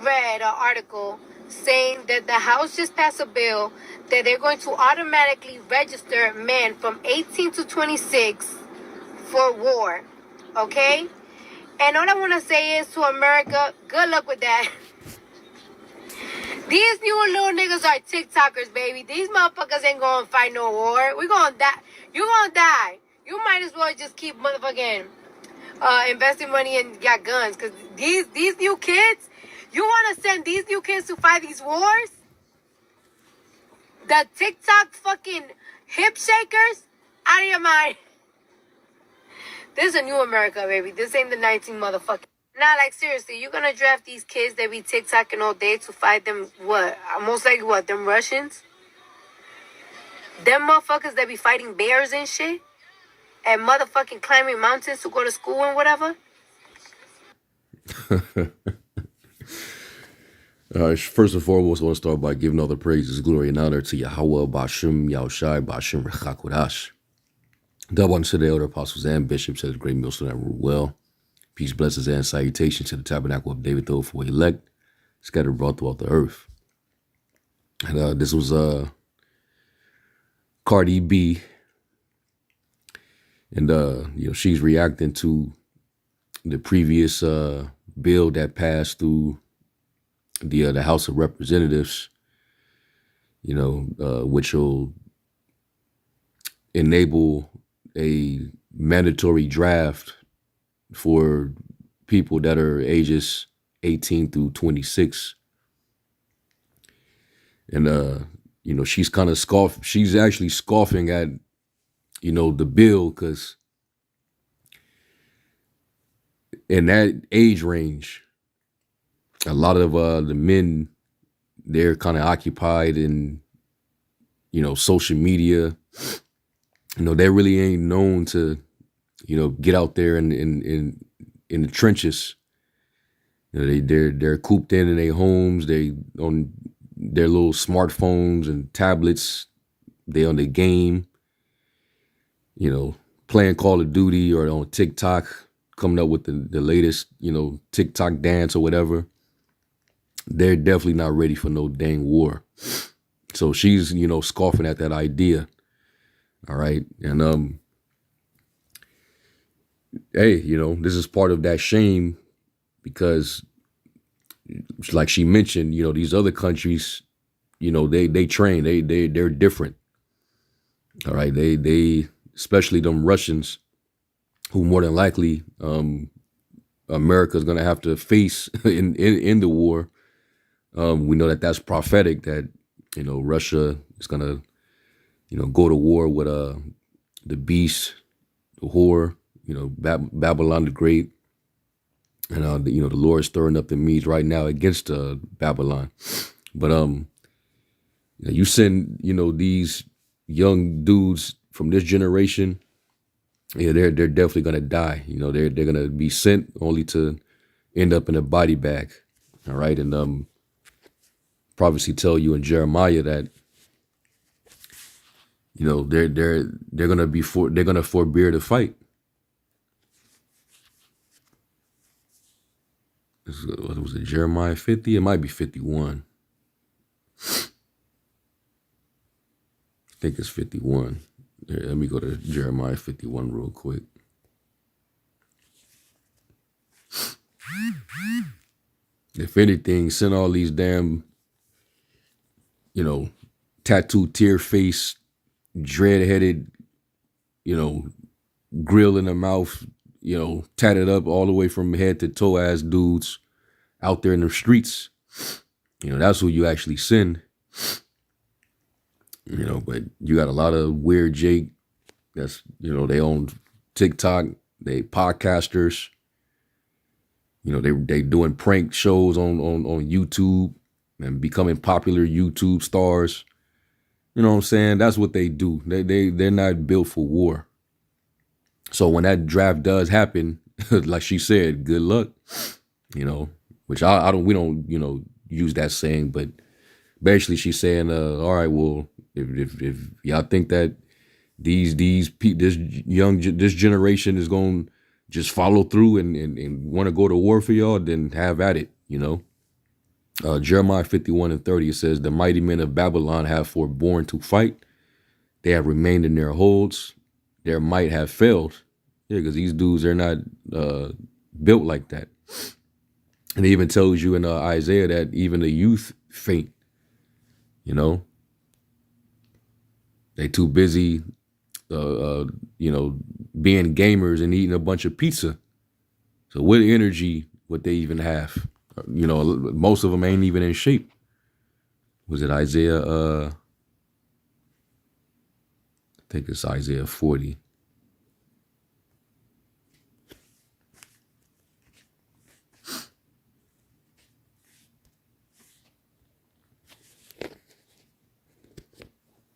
read an article saying that the House just passed a bill that they're going to automatically register men from 18 to 26 for war. Okay? And all I want to say is to America, good luck with that. These new little niggas are TikTokers, baby. These motherfuckers ain't gonna fight no war. We gonna die. You gonna die. You might as well just keep motherfucking investing money in your guns. Because these new kids, you want to send these new kids to fight these wars? The TikTok fucking hip shakers? Out of your mind. This is a new America, baby. This ain't the 19 motherfucking. Nah, like, seriously, you gonna draft these kids that be TikToking all day to fight them, what? Most likely, what? Them Russians? Them motherfuckers that be fighting bears and shit? And motherfucking climbing mountains to go to school and whatever? First and foremost, I want to start by giving all the praises, glory, and honor to Yahweh, Bashim, Yahushai, Bashim, Rechakodash. Double unto the elder apostles and bishops as great millstone that rule well. Peace, blessings, and salutations to the tabernacle of David, though for elect, scattered abroad throughout the earth. And this was Cardi B, and she's reacting to the previous bill that passed through the House of Representatives, which will enable a mandatory draft for people that are ages 18 through 26. And, she's kind of she's actually scoffing at, the bill, because in that age range, a lot of the men, they're kind of occupied in, social media. They really ain't known to, get out there in the trenches. They're cooped in their homes. They on their little smartphones and tablets. They on the game. Playing Call of Duty or on TikTok, coming up with the latest, TikTok dance or whatever. They're definitely not ready for no dang war. So she's, scoffing at that idea. All right. And, hey, this is part of that shame, because like she mentioned, these other countries, they train, they're different. All right. They, especially them Russians, who more than likely, America's going to have to face in the war. We know that that's prophetic, that, Russia is going to, go to war with the beast, the whore, Babylon the Great. And, the Lord is stirring up the Medes right now against Babylon. But you send, these young dudes from this generation, yeah, they're definitely going to die. They're going to be sent only to end up in a body bag. All right. And prophecy tell you in Jeremiah that, they're going to they're going to forbear to fight. What was it, Jeremiah 50? It might be 51. I think it's 51. Here, let me go to Jeremiah 51 real quick. If anything, send all these damn, tattooed, tear-faced, dread-headed, grill in the mouth, tatted up all the way from head to toe ass dudes out there in the streets. That's who you actually send. But you got a lot of weird Jake that's, they own TikTok, they podcasters, they doing prank shows on YouTube and becoming popular YouTube stars. You know what I'm saying? That's what they do. They're not built for war. So when that draft does happen, like she said, good luck, which we don't, use that saying, but basically she's saying, all right, well, if y'all think that this generation is going to just follow through and want to go to war for y'all, then have at it, Jeremiah 51:30, it says, the mighty men of Babylon have forborne to fight. They have remained in their holds. Their might have failed. Yeah, because these dudes, they're not built like that. And it even tells you in Isaiah that even the youth faint, you know. They too busy, being gamers and eating a bunch of pizza. So what energy would they even have? Most of them ain't even in shape. Was it Isaiah? I think it's Isaiah 40.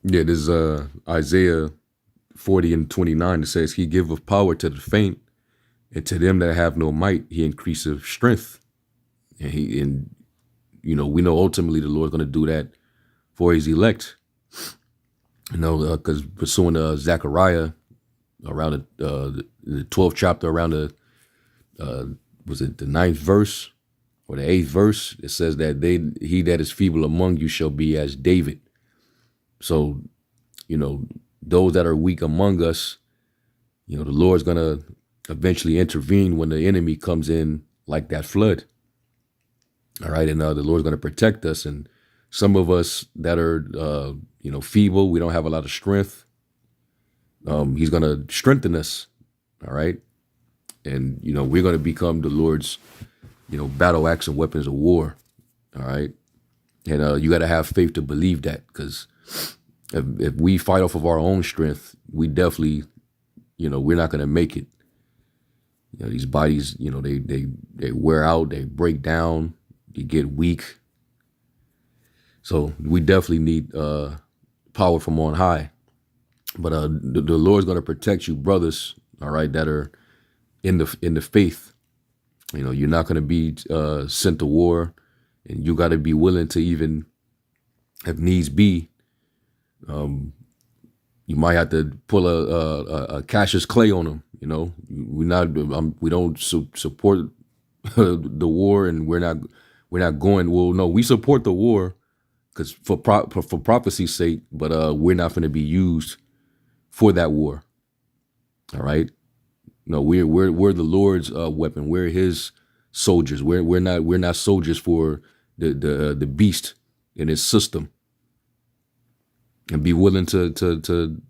Yeah, this is Isaiah 40:29. It says, he giveth power to the faint, and to them that have no might, he increaseth strength. And we know ultimately the Lord's going to do that for his elect. Because pursuing Zechariah around the 12th chapter, around was it the 9th verse or the 8th verse? It says that he that is feeble among you shall be as David. So, those that are weak among us, the Lord's going to eventually intervene when the enemy comes in like that flood. All right. And the Lord's going to protect us. And some of us that are, feeble, we don't have a lot of strength. He's going to strengthen us. All right. And, we're going to become the Lord's, battle axe and weapons of war. All right. And you got to have faith to believe that, because if we fight off of our own strength, we definitely, we're not going to make it. These bodies, they wear out, they break down, you get weak. So we definitely need power from on high. But the Lord's going to protect you, brothers, all right, that are in the faith. You're not going to be sent to war, and you got to be willing to, even if needs be, you might have to pull a Cassius Clay on them. We don't support the war, and we're not going. Well, no, we support the war because for prophecy's sake, but we're not going to be used for that war. All right. No, we're the Lord's weapon. We're His soldiers. We're not soldiers for the beast in his system. And be willing to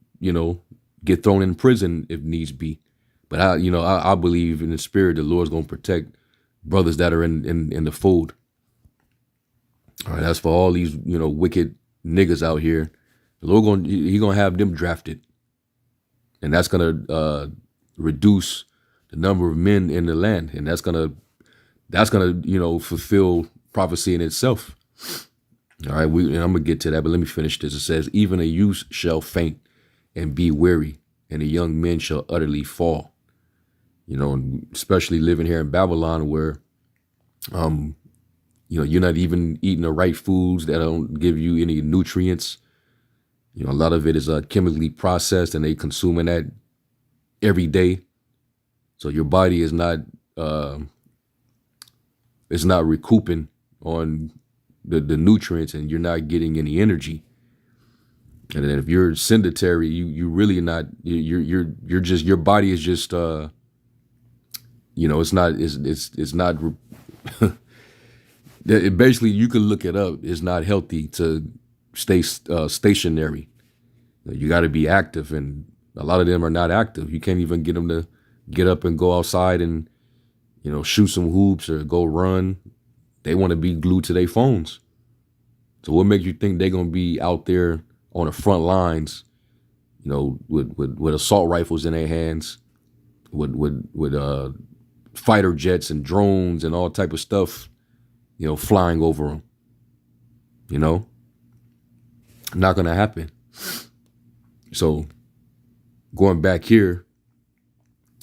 get thrown in prison if needs be. But I believe in the spirit the Lord's gonna protect brothers that are in the fold. All right, as for all these wicked niggas out here, the Lord He gonna have them drafted, and that's gonna reduce the number of men in the land, and that's gonna fulfill prophecy in itself. All right, and I'm gonna get to that, but let me finish this. It says, even a youth shall faint and be weary, and a young man shall utterly fall. And especially living here in Babylon, where you're not even eating the right foods that don't give you any nutrients. A lot of it is chemically processed, and they consuming that every day. So your body is not recouping on the nutrients, and you're not getting any energy. And then if you're sedentary, you really not, you're just, your body is just it's not basically, you can look it up. It's not healthy to stay stationary. You got to be active, and a lot of them are not active. You can't even get them to get up and go outside and shoot some hoops or go run. They want to be glued to their phones. So what makes you think they're gonna be out there on the front lines, with assault rifles in their hands, with fighter jets and drones and all type of stuff, flying over them? Not gonna happen. So going back here,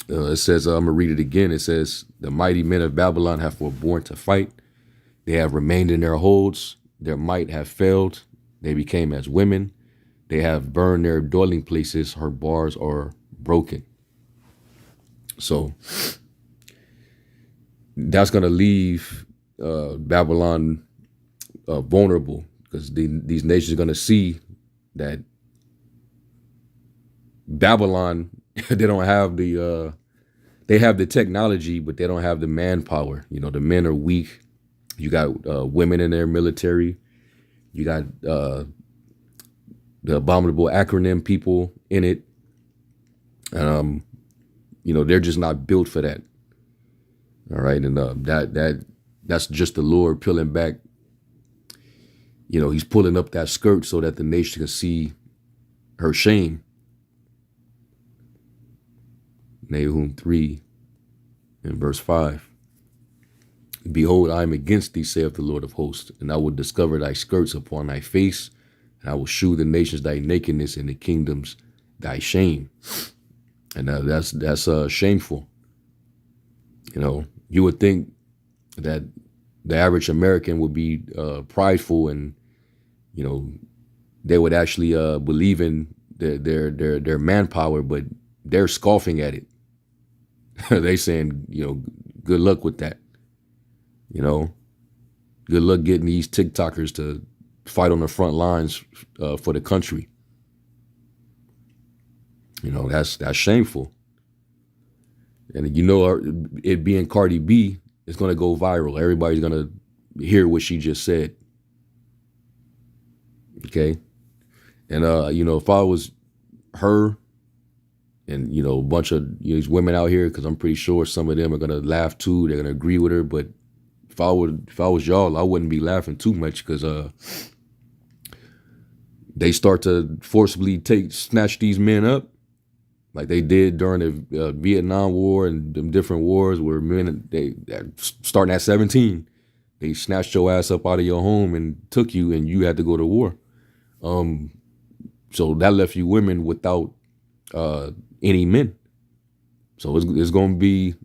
it says, I'm gonna read it again. It says, the mighty men of Babylon have forborne to fight. They have remained in their holds. Their might have failed. They became as women. They have burned their dwelling places. Her bars are broken. So that's going to leave Babylon vulnerable, because these nations are going to see that Babylon, they don't have they have the technology, but they don't have the manpower. The men are weak. You got women in their military. You got the abominable acronym people in it. They're just not built for that. All right, and that's just the Lord peeling back. He's pulling up that skirt so that the nation can see her shame. Nahum 3 and verse 5. Behold, I am against thee, saith the Lord of hosts, and I will discover thy skirts upon thy face, and I will shew the nations thy nakedness, and the kingdoms thy shame. And that's shameful. You would think that the average American would be prideful, and they would actually believe in their manpower, but they're scoffing at it. They saying, good luck with that. Good luck getting these TikTokers to fight on the front lines for the country. That's shameful. And it being Cardi B, it's going to go viral. Everybody's going to hear what she just said. Okay. And, if I was her and, a bunch of these women out here, because I'm pretty sure some of them are going to laugh too. They're going to agree with her. But if I was y'all, I wouldn't be laughing too much, because they start to forcibly snatch these men up, like they did during the Vietnam War and them different wars where men, starting at 17, they snatched your ass up out of your home and took you, and you had to go to war. So that left you women without any men. So it's going to be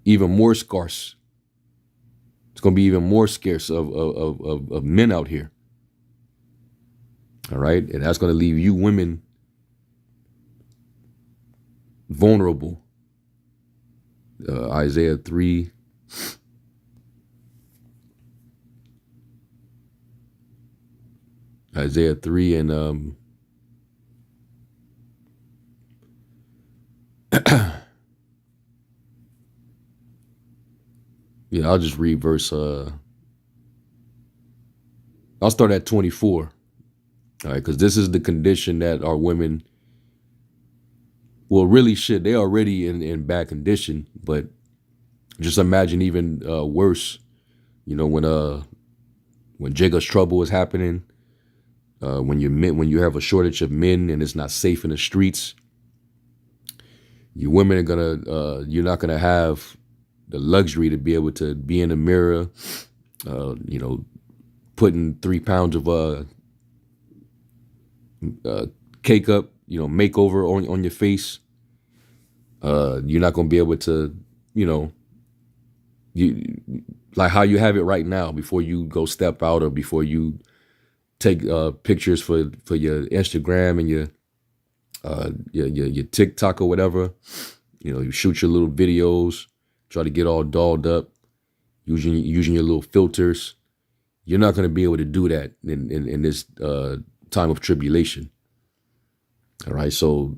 even more scarce. It's going to be even more scarce of men out here. All right. And that's going to leave you women vulnerable. Isaiah 3. Isaiah 3 and yeah, I'll just read verse I'll start at 24. All right, because this is the condition that our women, well, really shit, they already in bad condition, but just imagine even worse, when Jacob's trouble is happening, when you have a shortage of men and it's not safe in the streets, you women are gonna you're not gonna have the luxury to be able to be in the mirror, putting 3 pounds of cake up, makeover on your face. You're not gonna be able to, you like how you have it right now before you go step out or before you take pictures for your Instagram and your TikTok or whatever. You shoot your little videos, try to get all dolled up, using your little filters. You're not going to be able to do that in this time of tribulation. All right, so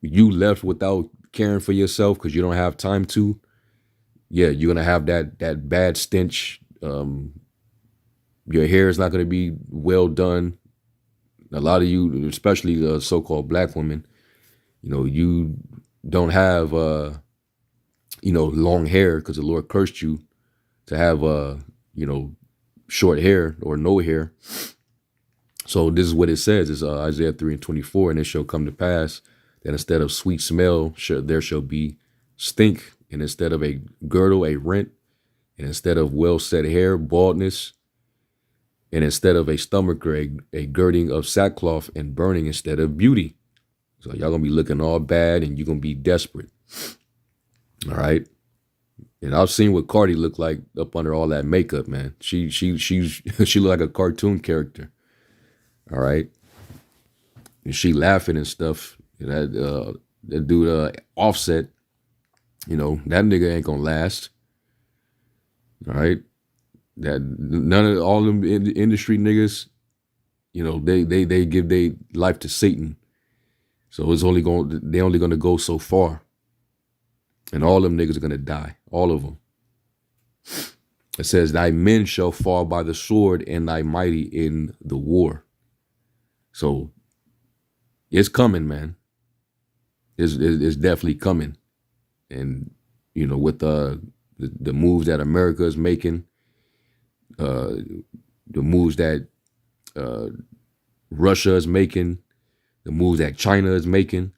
you left without caring for yourself because you don't have time to. Yeah, you're gonna have that bad stench. Your hair is not going to be well done. A lot of you, especially the so-called black women, you don't have, long hair because the Lord cursed you to have, short hair or no hair. So this is what it says. It's Isaiah 3 and 24, and it shall come to pass that instead of sweet smell, there shall be stink, and instead of a girdle, a rent, and instead of well-set hair, baldness, and instead of a stomacher, a girding of sackcloth, and burning instead of beauty. So y'all gonna be looking all bad, and you're gonna be desperate. All right. And I've seen what Cardi looked like up under all that makeup, man. She looked like a cartoon character. All right. And she laughing and stuff. And that dude Offset, that nigga ain't gonna last. All right. That none of all them industry niggas, you know, they give their life to Satan. So they only gonna go so far. And all them niggas are gonna die. All of them. It says, thy men shall fall by the sword and thy mighty in the war. So it's coming, man. It's definitely coming. And, you know, with the moves that America is making, the moves that Russia is making, the moves that China is making,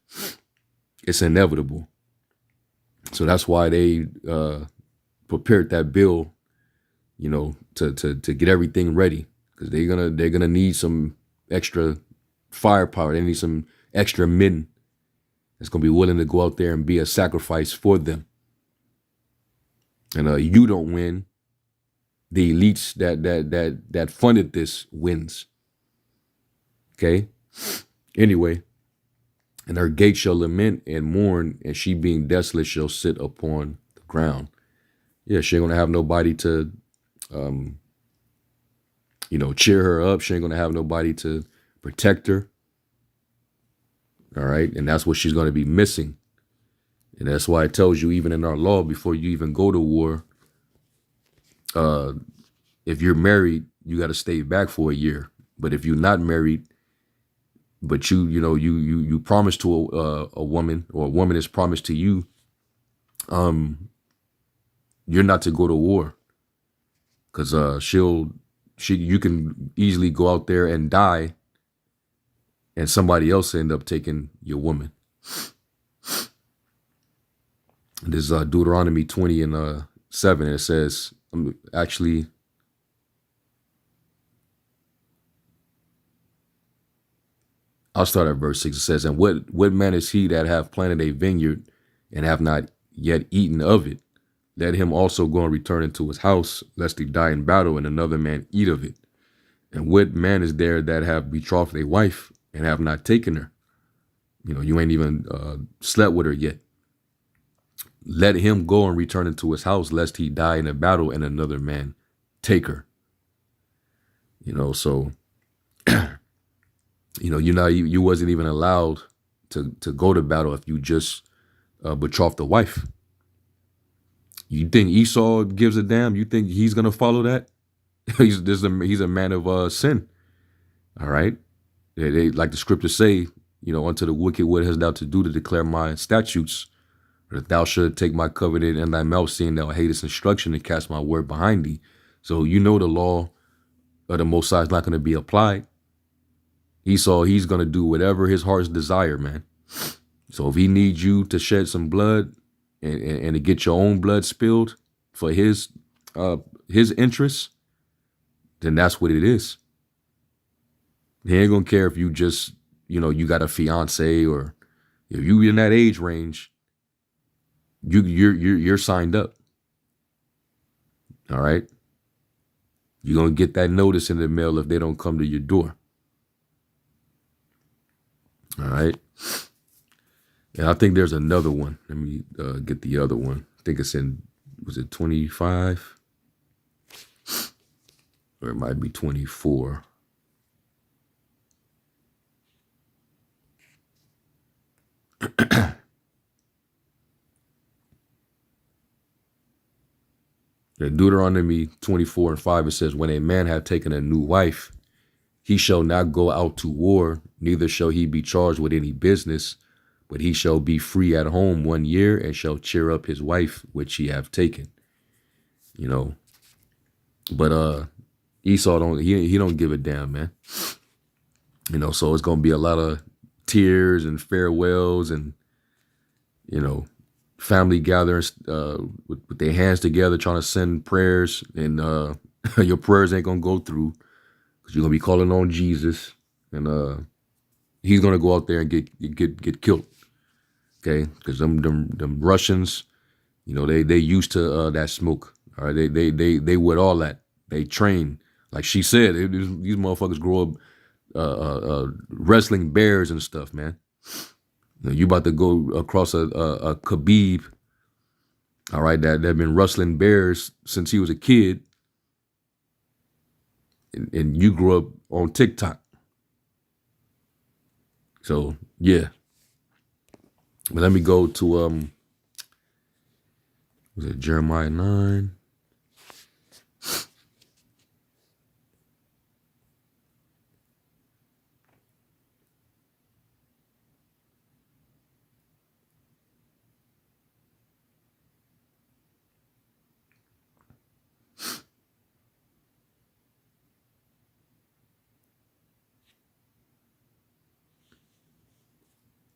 it's inevitable. So that's why they prepared that bill, you know, to get everything ready, because they're gonna need some extra firepower. They need some extra men that's gonna be willing to go out there and be a sacrifice for them. And you don't win. The elites that funded this wins. Okay. Anyway, and her gate shall lament and mourn, and she being desolate shall sit upon the ground. Yeah, she ain't gonna have nobody to, you know, cheer her up. She ain't gonna have nobody to protect her. All right, and that's what she's gonna be missing. And that's why it tells you, even in our law, before you even go to war, if you're married, you got to stay back for a year. But if you're not married, but you promise to a woman, or a woman is promised to you, you're not to go to war, because you can easily go out there and die, and somebody else end up taking your woman. This is Deuteronomy 20 and 7. And it says, actually, I'll start at verse 6. It says, and what man is he that hath planted a vineyard and have not yet eaten of it? Let him also go and return into his house, lest he die in battle and another man eat of it. And what man is there that have betrothed a wife and have not taken her? You know, you ain't even slept with her yet. Let him go and return into his house, lest he die in a battle and another man take her. You know, so, you know, you wasn't even allowed to go to battle if you just betrothed a wife. You think Esau gives a damn? You think he's gonna follow that? he's a man of sin. All right. They like the scriptures say, you know, unto the wicked what hast thou to do to declare my statutes, that thou should take my covenant in thy mouth, seeing thou hatest instruction, and cast my word behind thee. So you know the law of the Most High is not going to be applied. Esau, he's going to do whatever his heart's desire, man. So if he needs you to shed some blood and to get your own blood spilled for his interests, then that's what it is. He ain't going to care if you just, you know, you got a fiance, or if you in that age range, you're signed up. All right. You're going to get that notice in the mail if they don't come to your door. All right. And I think there's another one. Let me get the other one. I think it's was it 25? Or it might be 24. In Deuteronomy 24 and 5, it says, when a man have taken a new wife, he shall not go out to war, neither shall he be charged with any business, but he shall be free at home 1 year, and shall cheer up his wife which he have taken. You know, but Esau he don't give a damn, man. You know, so it's gonna be a lot of tears and farewells, and, you know, family gatherings with their hands together trying to send prayers, and your prayers ain't gonna go through, because you're gonna be calling on Jesus, and he's gonna go out there and get killed. Okay, because them Russians, you know, they used to that smoke. All right, they with all that. They train, like she said. These motherfuckers grow up wrestling bears and stuff, man. You about to go across a Khabib, all right, that been rustling bears since he was a kid, and you grew up on TikTok. So yeah. But let me go to was it Jeremiah 9?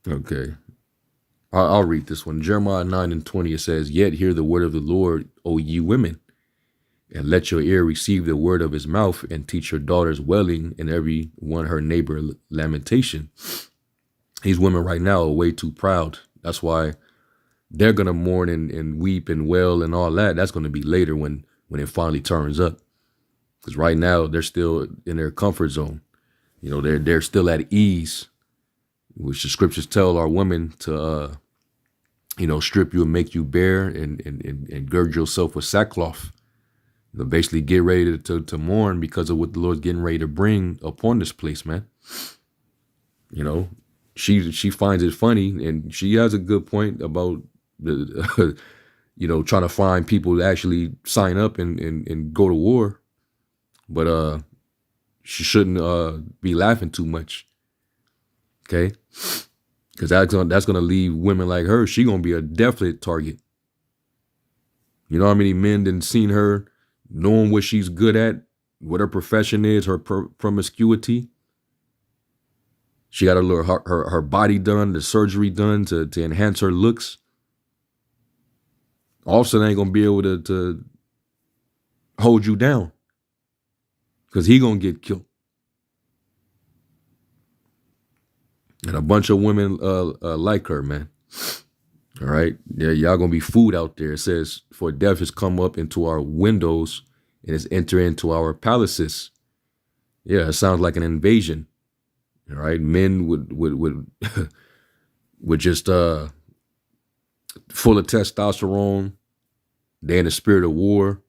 Okay. I'll read this one. Jeremiah 9:20, it says, "Yet hear the word of the Lord, O ye women, and let your ear receive the word of his mouth, and teach your daughters wailing, and every one her neighbor lamentation." These women right now are way too proud. That's why they're going to mourn and weep and wail and all that. That's going to be later when it finally turns up. Because right now they're still in their comfort zone. You know, they're still at ease, which the scriptures tell our women to, strip you and make you bare and gird yourself with sackcloth. You know, basically get ready to mourn because of what the Lord's getting ready to bring upon this place, man. You know, she finds it funny, and she has a good point about the, trying to find people to actually sign up and go to war. But she shouldn't be laughing too much. Okay? Because that's gonna leave women like her. She gonna be a definite target. You know how many men done seen her knowing what she's good at, what her profession is, her promiscuity. She got her body done, the surgery done to enhance her looks. Offset ain't gonna be able to hold you down, because he gonna get killed. And a bunch of women like her, man. All right. Yeah, y'all gonna be food out there. It says, "For death has come up into our windows and has entered into our palaces." Yeah, it sounds like an invasion. All right. Men would would just full of testosterone. They're in the spirit of war.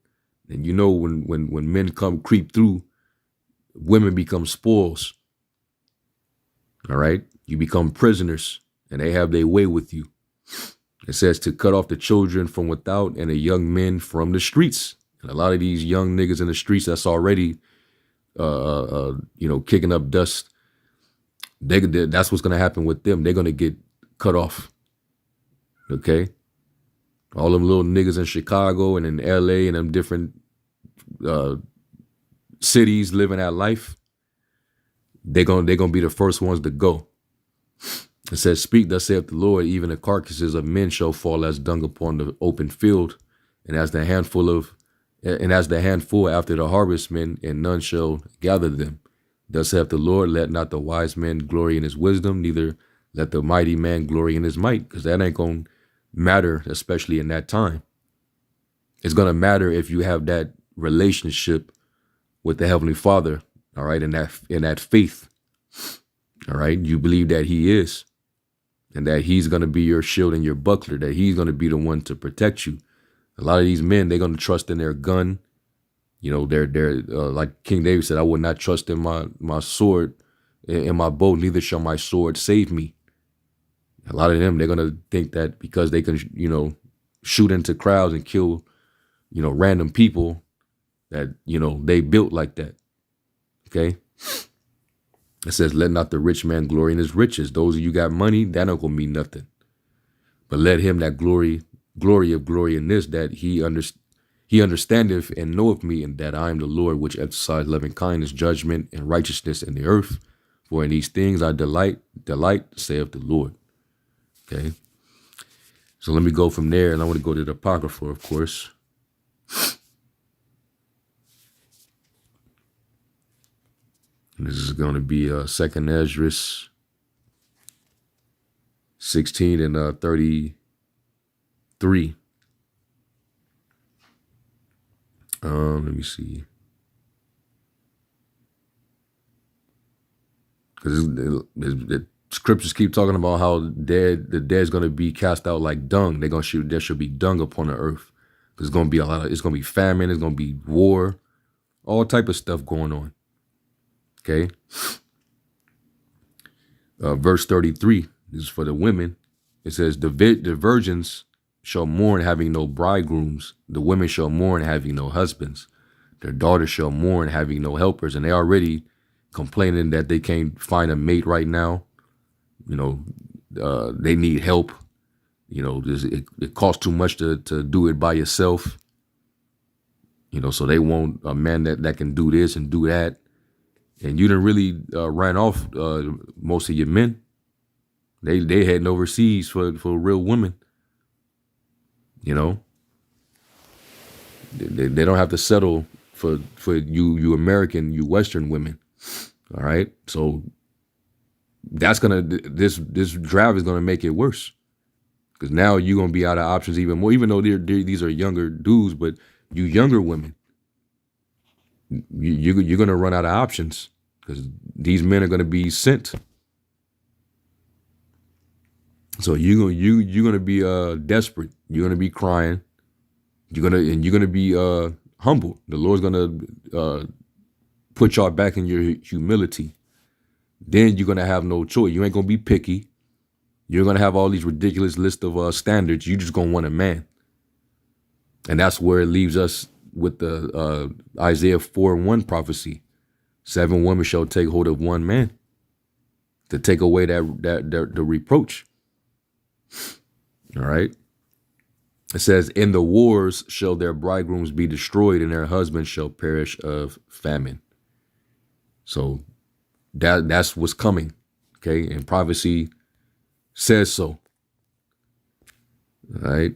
And you know, when men come creep through, women become spoils. All right. You become prisoners, and they have their way with you. It says to cut off the children from without and the young men from the streets. And a lot of these young niggas in the streets that's already, kicking up dust, that's what's going to happen with them. They're going to get cut off. Okay? All them little niggas in Chicago and in LA and them different cities living that life, they're gonna be the first ones to go. It says, "Speak, thus saith the Lord, even the carcasses of men shall fall as dung upon the open field, and as the handful after the harvestmen, and none shall gather them. Thus saith the Lord, let not the wise man glory in his wisdom, neither let the mighty man glory in his might," because that ain't gonna matter, especially in that time. It's gonna matter if you have that relationship with the Heavenly Father, all right, in that faith. All right, you believe that he is, and that he's going to be your shield and your buckler, that he's going to be the one to protect you. A lot of these men, they're going to trust in their gun. You know, they're like King David said, "I would not trust in my sword, in my bow, neither shall my sword save me." A lot of them, they're going to think that because they can, shoot into crowds and kill, random people, that, they built like that. Okay. It says, "Let not the rich man glory in his riches." Those of you got money, that ain't gonna mean nothing. But let him that glory in this, that he understandeth and knoweth me, and that I am the Lord which exercise loving kindness, judgment, and righteousness in the earth. For in these things I delight, saith the Lord. Okay. So let me go from there, and I want to go to the Apocrypha, of course. This is going to be 2nd Esdras 16 and 33. Let me see. Because the scriptures keep talking about how the dead's going to be cast out like dung. There should be dung upon the earth. There's going to be it's going to be famine. There's going to be war. All type of stuff going on. Okay. Verse 33 is for the women. It says, the virgins shall mourn having no bridegrooms. The women shall mourn having no husbands. Their daughters shall mourn having no helpers. And they already complaining that they can't find a mate right now. You know, they need help. You know, it costs too much to do it by yourself. You know, so they want a man that can do this and do that. And you done really ran off most of your men. They heading overseas for real women. You know, they don't have to settle for you American, you Western women. All right, so that's this draft is gonna make it worse, because now you're gonna be out of options even more. Even though these are younger dudes, but you younger women, you're gonna run out of options, because these men are gonna be sent. So you're gonna be desperate. You're gonna be crying. You're gonna be humble. The Lord's gonna put y'all back in your humility. Then you're gonna have no choice. You ain't gonna be picky. You're gonna have all these ridiculous list of standards. You just gonna want a man, and that's where it leaves us with the Isaiah 4:1 prophecy. 7 women shall take hold of one man to take away the reproach. All right. It says, in the wars shall their bridegrooms be destroyed, and their husbands shall perish of famine. So that's what's coming. Okay. And prophecy says so. All right.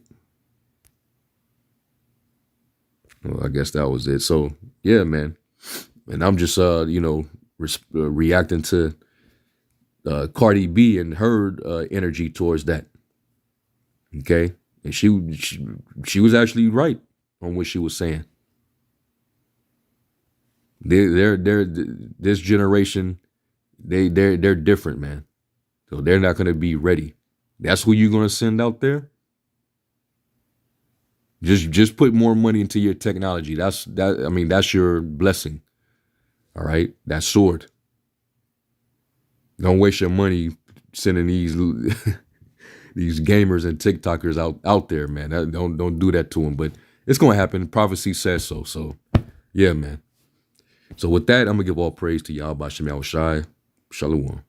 Well, I guess that was it. So yeah, man. And I'm just, reacting to Cardi B and her energy towards that. Okay. And she was actually right on what she was saying. They're this generation, they're different, man. So they're not gonna be ready. That's who you're gonna send out there. Just put more money into your technology. That's your blessing. All right, that sword. Don't waste your money sending these these gamers and TikTokers out there, man. Don't do that to them. But it's gonna happen. Prophecy says so. So yeah, man. So with that, I'm gonna give all praise to Yahweh Shem Yahushai. Shalom.